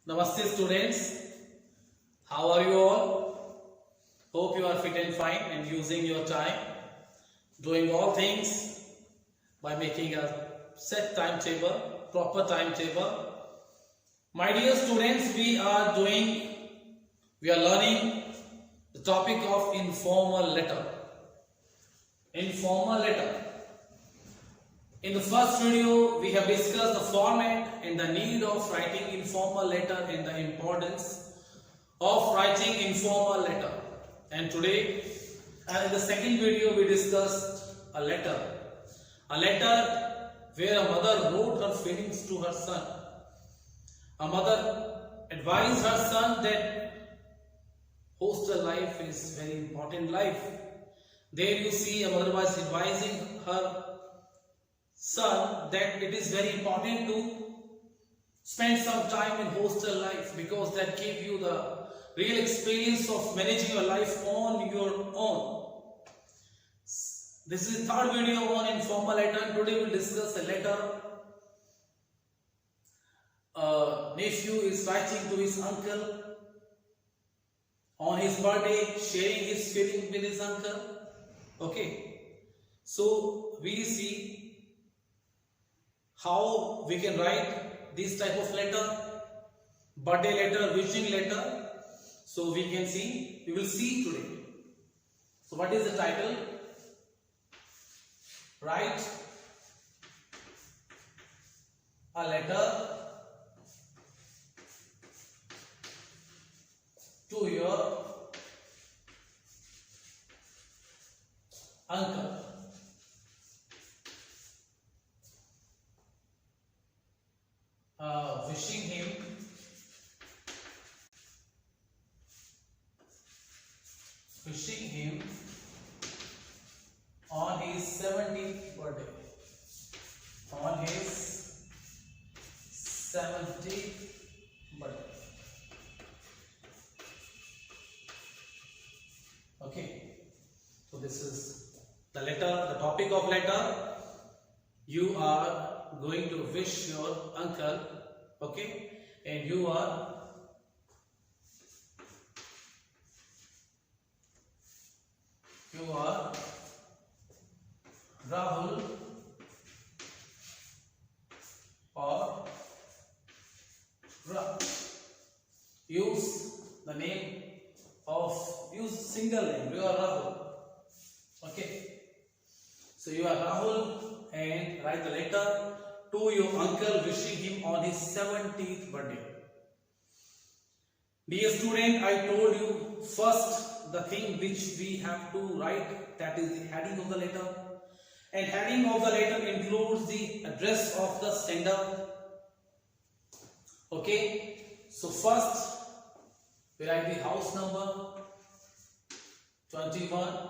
Namaste students, how are you all? Hope you are fit and fine and using your time, doing all things by making a set timetable, proper timetable. My dear students, we are learning the topic of informal letter. Informal letter. In the first video, we have discussed the format and the need of writing informal letter and the importance of writing informal letter. And today, in the second video, we discussed a letter where a mother wrote her feelings to her son. A mother advised her son that hostel life is very important life. There you see a mother was advising her son that it is very important to spend some time in hostel life because that gives you the real experience of managing your life on your own. This is the third video on informal letter. Today we will discuss a letter a nephew is writing to his uncle on his birthday, sharing his feeling with his uncle. Okay, so we see how we can write this type of letter, birthday letter, wishing letter. So we will see today. So what is the title? Write a letter to your uncle. Wishing him on his 70th birthday. On his 70th birthday. Okay. So this is the letter, the topic of letter. You are going to wish your uncle, okay, and you are Rahul or Ra. Use single name. You are Rahul. Okay. So you are Rahul and write the letter to your uncle wishing him on his 70th birthday. Dear student, I told you first the thing which we have to write, that is the heading of the letter. And heading of the letter includes the address of the sender. Okay. So first we write the house number 21.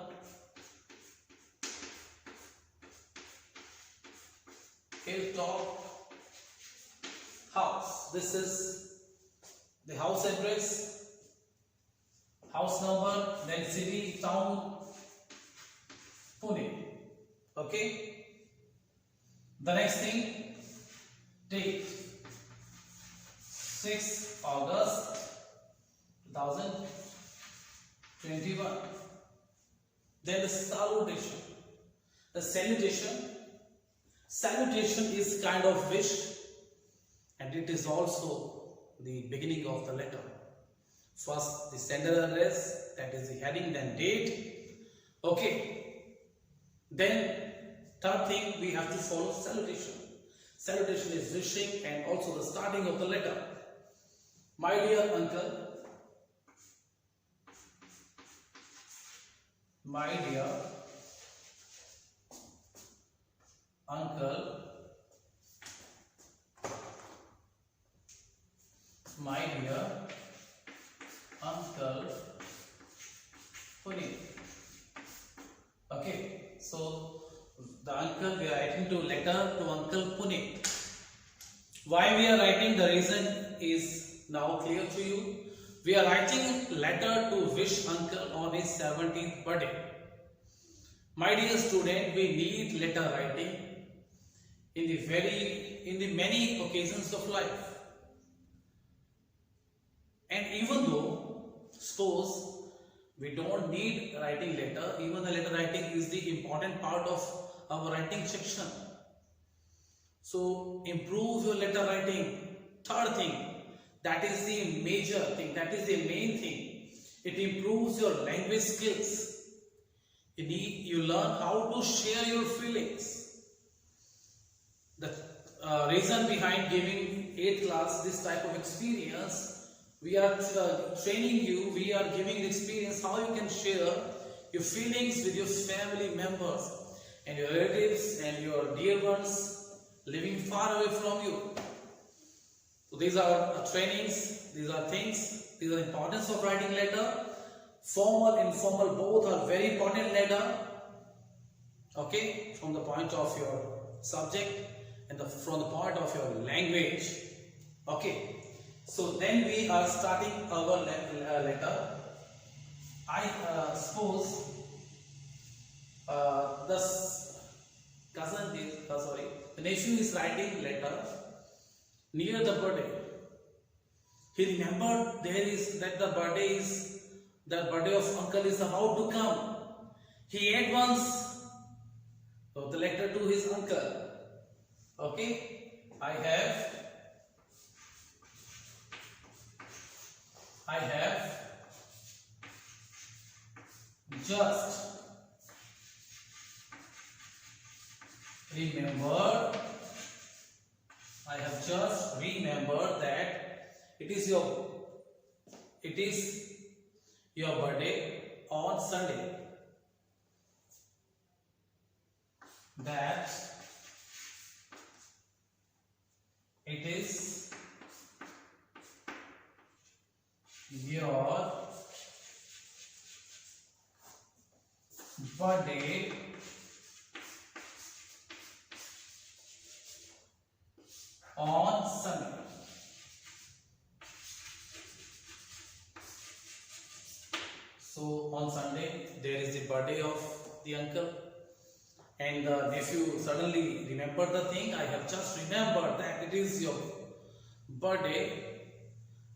Hilltop house. This is the house address, house number, then city, town, Pune. Okay. The next thing, date 6 August 2021. Then the salutation. The salutation is kind of wish, and it is also the beginning of the letter. First the sender address, that is the heading, then date. Okay. Then third thing, we have to follow salutation. Salutation is wishing and also the starting of the letter. My dear uncle, my dear uncle, my dear uncle Puneet. Okay, so the uncle, we are writing to letter to Uncle Puneet. Why we are writing, the reason is now clear to you. We are writing letter to wish uncle on his 70th birthday. My dear student, we need letter writing in the many occasions of life. And even though, suppose we don't need writing letter, even the letter writing is the important part of our writing section. So improve your letter writing. Third thing, that is the major thing, that is the main thing. It improves your language skills. You learn how to share your feelings. The reason behind giving 8th class this type of experience, we are training you, we are giving the experience how you can share your feelings with your family members and your relatives and your dear ones living far away from you. So these are trainings, these are things, these are the importance of writing letter. Formal, informal, both are very important letter. Okay, from the point of your subject and from the point of your language. Okay, so then we are starting our letter. I suppose the nephew is writing letter near the birthday. He remembered the birthday of uncle is about to come. He at once wrote the letter to his uncle. Okay, I have just remembered. That it is your birthday on Sunday. That it is your birthday on Sunday. So on Sunday there is the birthday of the uncle, and the nephew suddenly remembered the thing. I have just remembered that it is your birthday,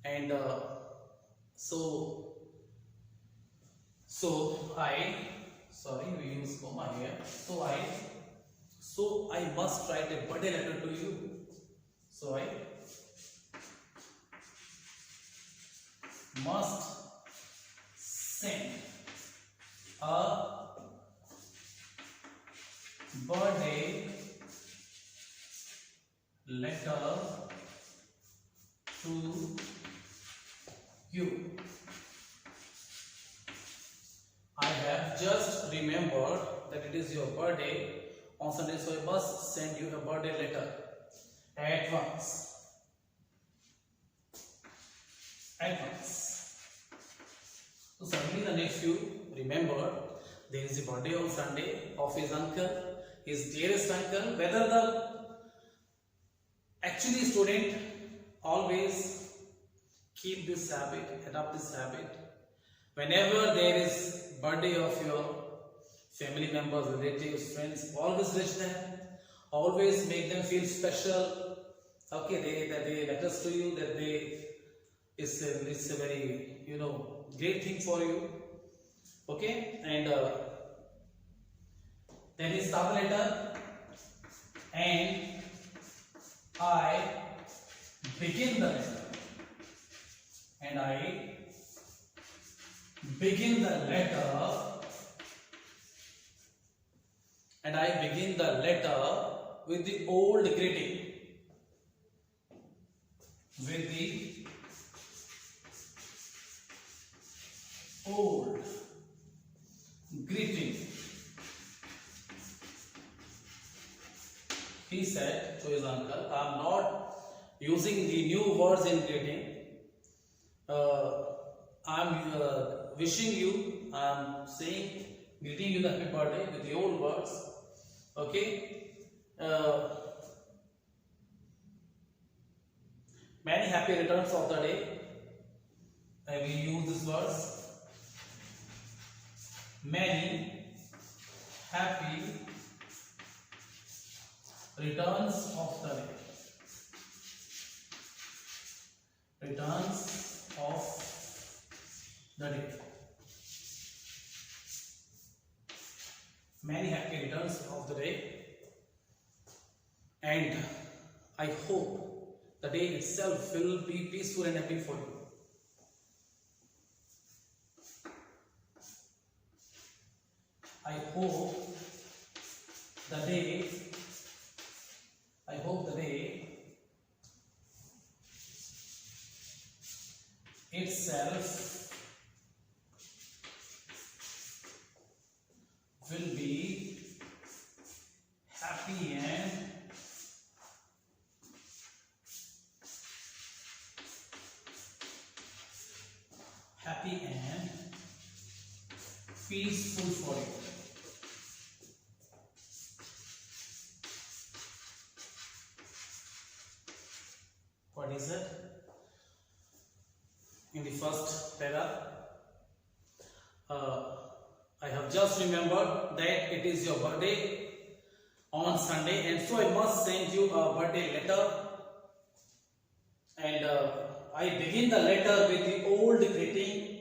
and so we use comma here. So I must write a birthday letter to you. So I must send a birthday letter to you. I have just remembered that it is your birthday on Sunday, so I must send you a birthday letter at once. So suddenly the nephew remembered there is a birthday on Sunday of his uncle, his dearest uncle. Whether the actually student always keep this habit, adopt this habit. Whenever there is birthday of your family members, relatives, friends, always wish them, always make them feel special. Okay, they letters to you, that it's a very great thing for you. Okay, and then he start the letter, and I begin the letter, with the old greeting. He said to his uncle, I am not using the new words in greeting. I am wishing you, I am saying, greeting you the happy birthday with the old words. Okay. Many happy returns of the day. I will use this verse. Many happy returns of the day. Returns of the day. Many happy returns of the day, and I hope the day itself will be peaceful and happy for you. I hope the day itself will be happy and peaceful for you. What is it? In the first para, I have just remembered that it is your birthday on Sunday, and so I must send you a birthday letter. And I begin the letter with the old greeting.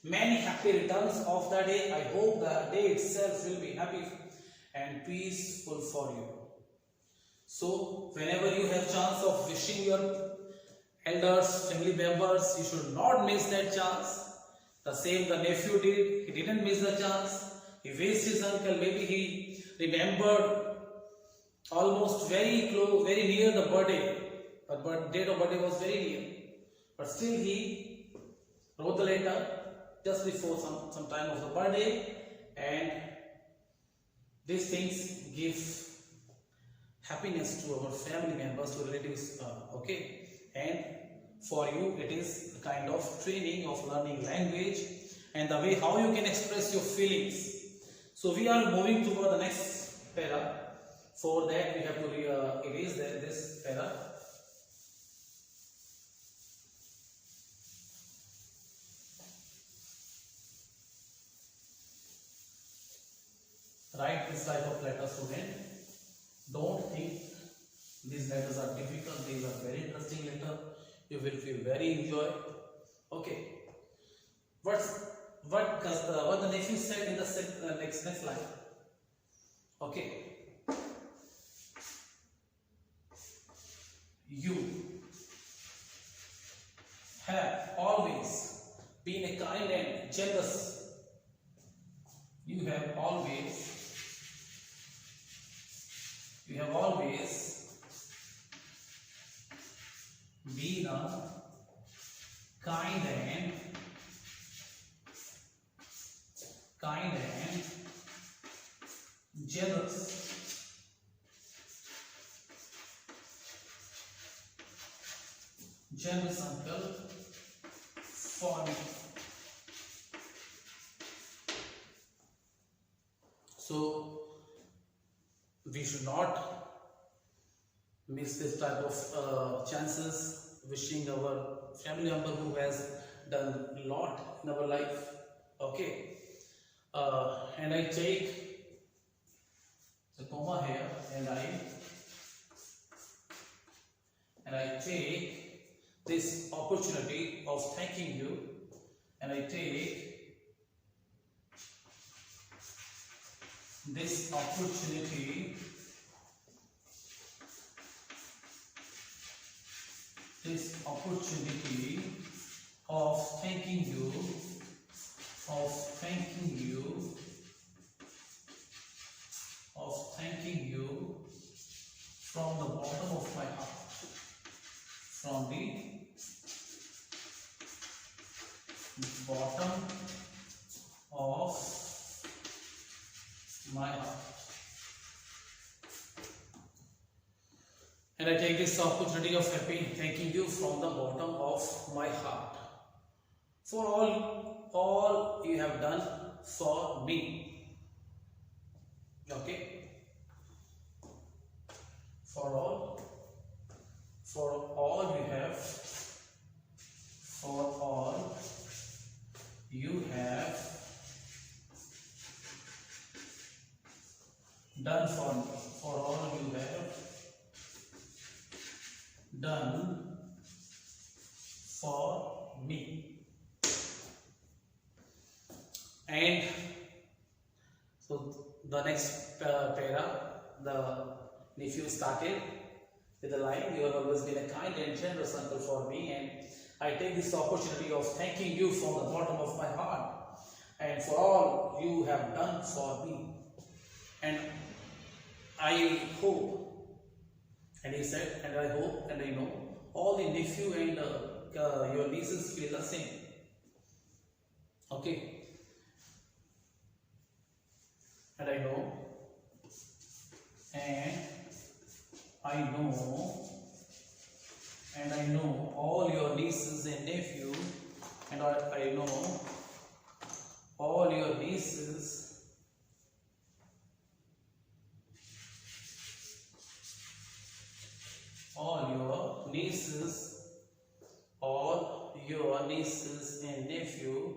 Many happy returns of the day. I hope the day itself will be happy and peaceful for you. So whenever you have chance of wishing your elders, family members, you should not miss that chance. The same the nephew did. He didn't miss the chance. He wished his uncle. Maybe he remembered almost very close, very near the birthday. But date of birthday was very near. But still he wrote the letter just before some time of the birthday, and these things give happiness to our family members, to relatives, okay, and for you it is a kind of training of learning language and the way how you can express your feelings. So we are moving toward the next para. For that we have to erase this para. Write this type of letter, student. Don't think these letters are difficult. These are very interesting letters. You will feel very enjoy. Okay. What the nephew said in the next line? Okay. You have always been a kind and generous. You have always been a kind and generous uncle for me. So we should not miss this type of chances, wishing our family member who has done a lot in our life. Okay, and I take the comma here, and I take this opportunity of thanking you, and I take this opportunity of thanking you from the bottom of my heart, from the bottom of my heart. And I take this opportunity of thanking you from the bottom of my heart for all you have done for me. Okay? For all you have done for me, for all you have done for me. And so the next para, the nephew started with the line, "You have always been a kind and generous uncle for me, and I take this opportunity of thanking you from the bottom of my heart and for all you have done for me. And I hope," and he said, "and I hope and I know all the nephew and your nieces feel the same." Okay. And I know, and I know all your nieces and nephew, and I know all your nieces all your nieces and nephew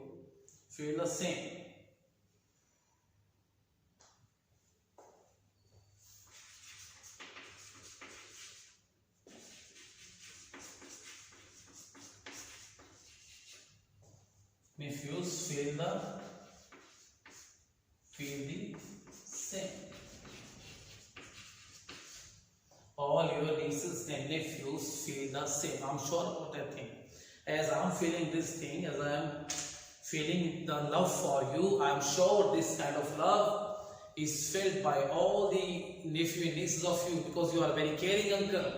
feel the same. Nephews feel the same. All your nieces and nephews feel the same. I'm sure about that thing. As I'm feeling this thing, as I am feeling the love for you, I'm sure this kind of love is felt by all the nephew and nieces of you, because you are a very caring uncle.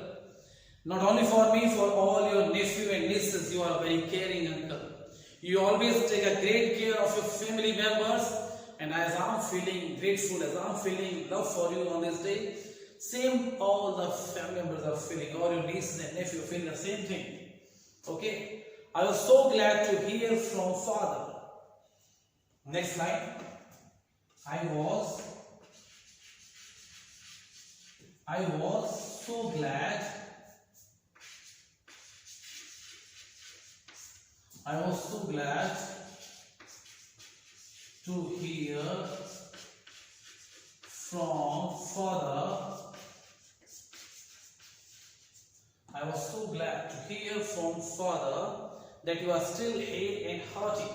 Not only for me, for all your nephew and nieces, you are a very caring uncle. You always take a great care of your family members, and as I'm feeling grateful, as I'm feeling love for you on this day, same all the family members are feeling, all your nieces and nephews are feeling the same thing. Okay, I was so glad to hear from Father. Next line. I was so glad. I was so glad to hear from Father. I was so glad to hear from Father that you are still hale and hearty.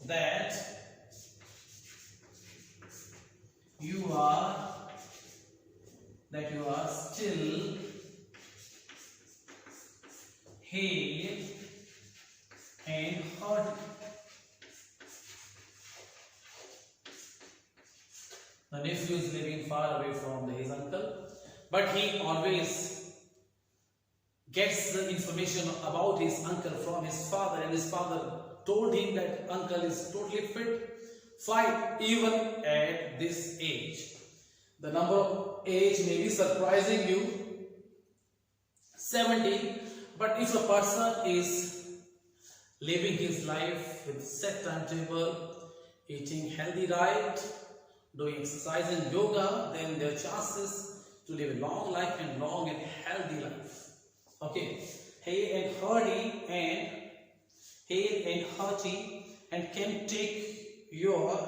That you are still hale and hearty. The nephew is living far away from his uncle, but he always gets the information about his uncle from his father, and his father told him that uncle is totally fit, fine, even at this age. The number of age may be surprising you, 70, but if a person is living his life with set timetable, eating healthy diet, doing exercise and yoga, then their chances to live a long life and long and healthy life. Okay, hale and hearty and can take your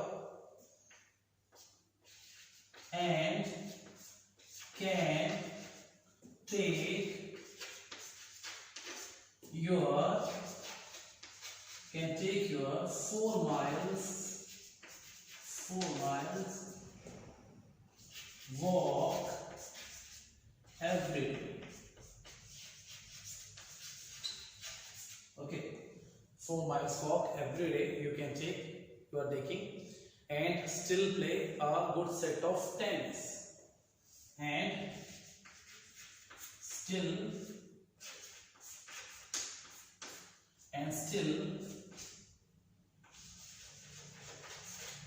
can take your 4 miles walk every day. Okay, 4 miles walk every day you are taking, and still play a good set of tennis, and still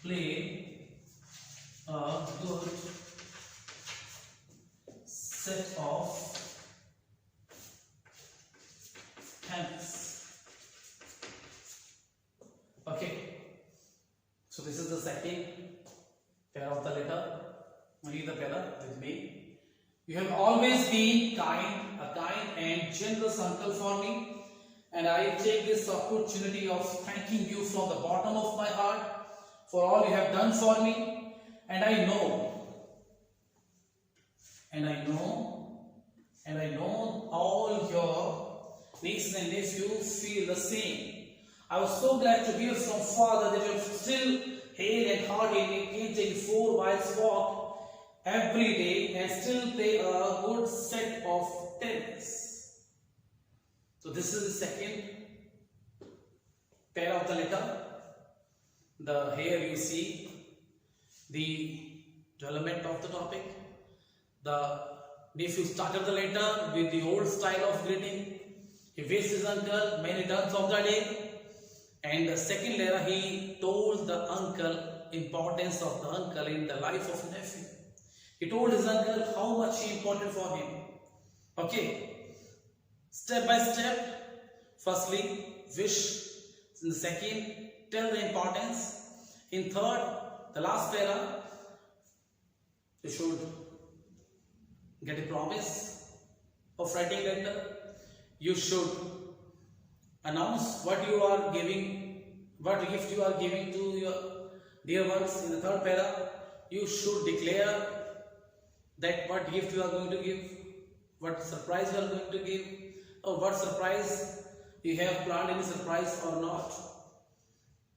play a good set of tennis. Okay, so this is the second pair of the letter. Read the pair with me. You have always been a kind and generous uncle for me, and I take this opportunity of thanking you from the bottom of my heart for all you have done for me, and I know all your niece and nephew feel the same. I was so glad to hear from father that you are still hale and hearty and can take 4 miles walk every day and still play a good set of tennis. So this is the second pair of the letter. Here you see the development of the topic. The nephew started the letter with the old style of greeting. He wished his uncle many returns of the day. And the second letter, he told the uncle importance of the uncle in the life of nephew. He told his uncle how much he important for him. Okay, step by step. Firstly, wish. In the second, tell the importance. In third, the last para, you should get a promise of writing letter. You should announce what you are giving, what gift you are giving to your dear ones. In the third para, you should declare that what gift you are going to give, what surprise you are going to give, or what surprise you have planned, any surprise or not.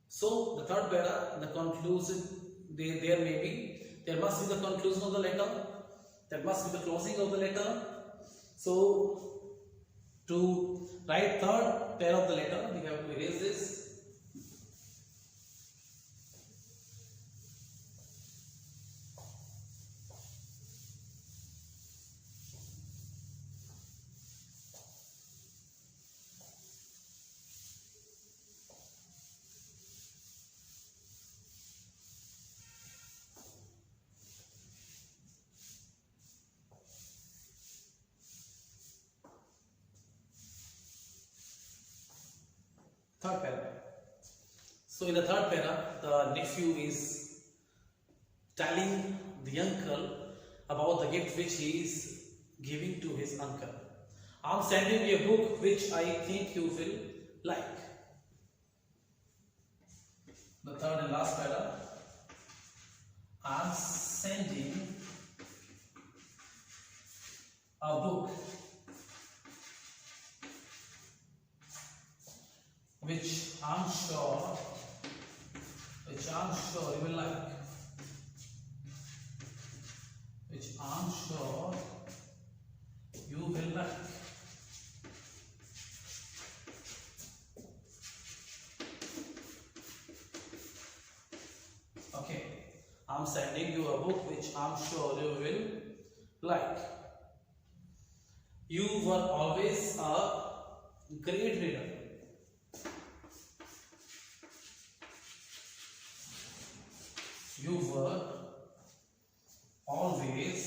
So the third para, the conclusion, there must be the conclusion of the letter, there must be the closing of the letter. So to write third pair of the letter, we have to erase this. Third para. So in the third para, the nephew is telling the uncle about the gift which he is giving to his uncle. I am sending you a book which I think you will like. The third and last para. I am sending a book which I'm sure you will like. Which I'm sure you will like. Okay, I'm sending you a book which I'm sure you will like. You were always a great reader. You were always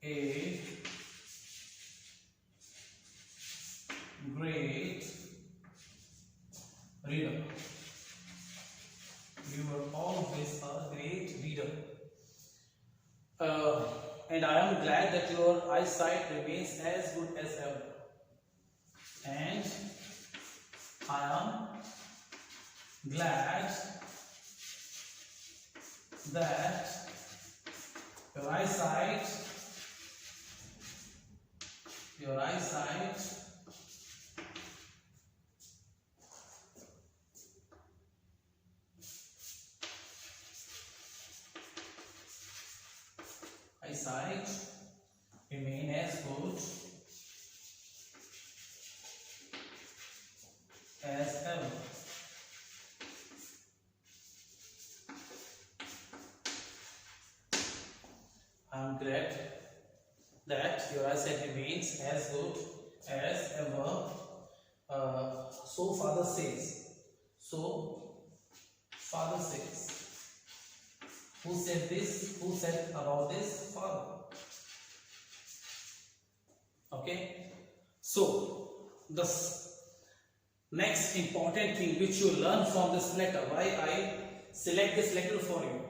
a great reader. You were always a great reader. And I am glad that your eyesight remains as good as ever. And I am glad that your eyesight remain as good as ever. I'm glad that your eyesight remains as good as ever. So father says. So father says. Who said this? Who said about this? Father. Okay. So the next important thing which you learn from this letter, why I select this letter for you,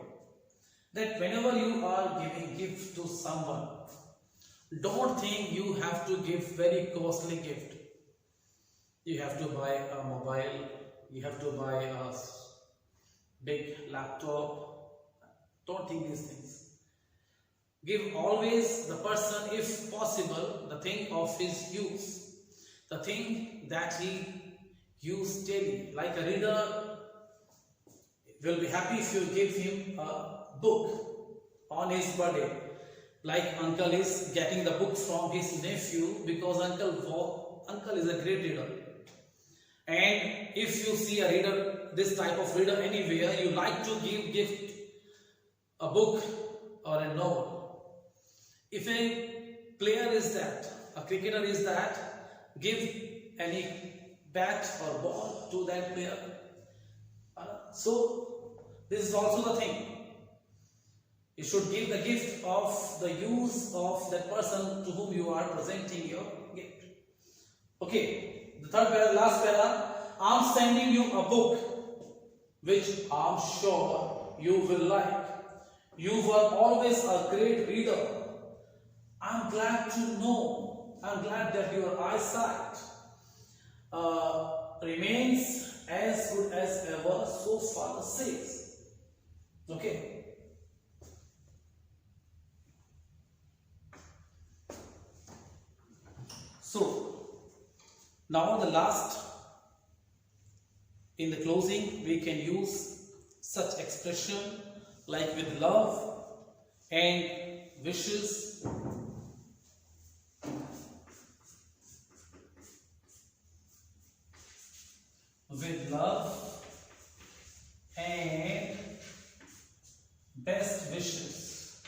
that whenever you are giving gift to someone, don't think you have to give very costly gift. You have to buy a mobile, you have to buy a big laptop. Don't think these things. Give always the person, if possible, the thing of his use, the thing that he use daily. Like a reader will be happy if you give him a book on his birthday. Like uncle is getting the book from his nephew because uncle is a great reader. And if you see a reader, this type of reader anywhere, you like to give gift a book or a novel. If a player is that, a cricketer is that, give any bat or ball to that player. So this is also the thing. You should give the gift of the use of that person to whom you are presenting your gift. Okay, the third para, last para. I'm sending you a book which I'm sure you will like. You were always a great reader. I'm glad to know, I'm glad that your eyesight remains as good as ever, so father says. Okay. So, now the last, in the closing, we can use such expression like with love and wishes. With love and best wishes.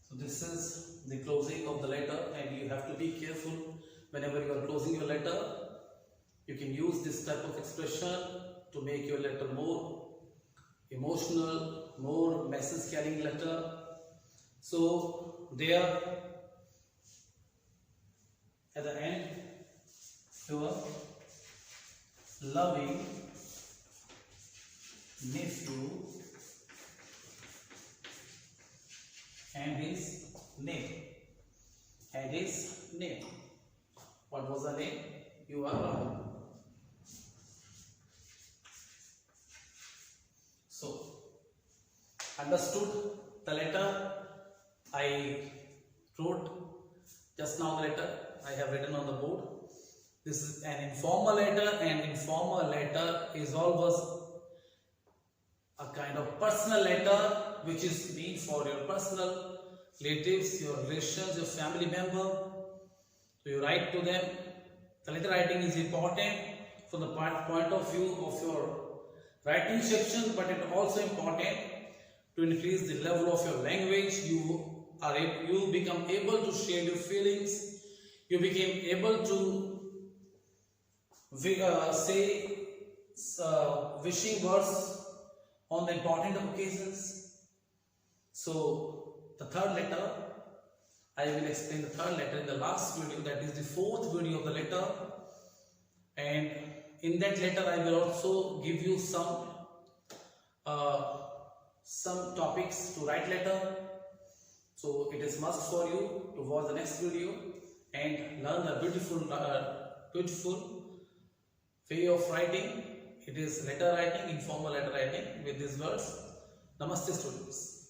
So this is the closing of the letter, and you have to be careful whenever you are closing your letter. You can use this type of expression to make your letter more emotional, more message carrying letter. So there at the end, your loving nephew and his name. And his name. What was the name? You are Rahul. So, understood the letter I wrote just now. The letter I have written on the board. This is an informal letter, and informal letter is always a kind of personal letter which is meant for your personal relatives, your relations, your family member. So you write to them. The letter writing is important from the point of view of your writing section, but it is also important to increase the level of your language. You become able to share your feelings. You became able to say wishing words on the important occasions. So the third letter, I will explain the third letter in the last video, that is the fourth video of the letter. And in that letter I will also give you some topics to write letter. So it is must for you to watch the next video and learn a beautiful way of writing. It is letter writing, informal letter writing with these words. Namaste students.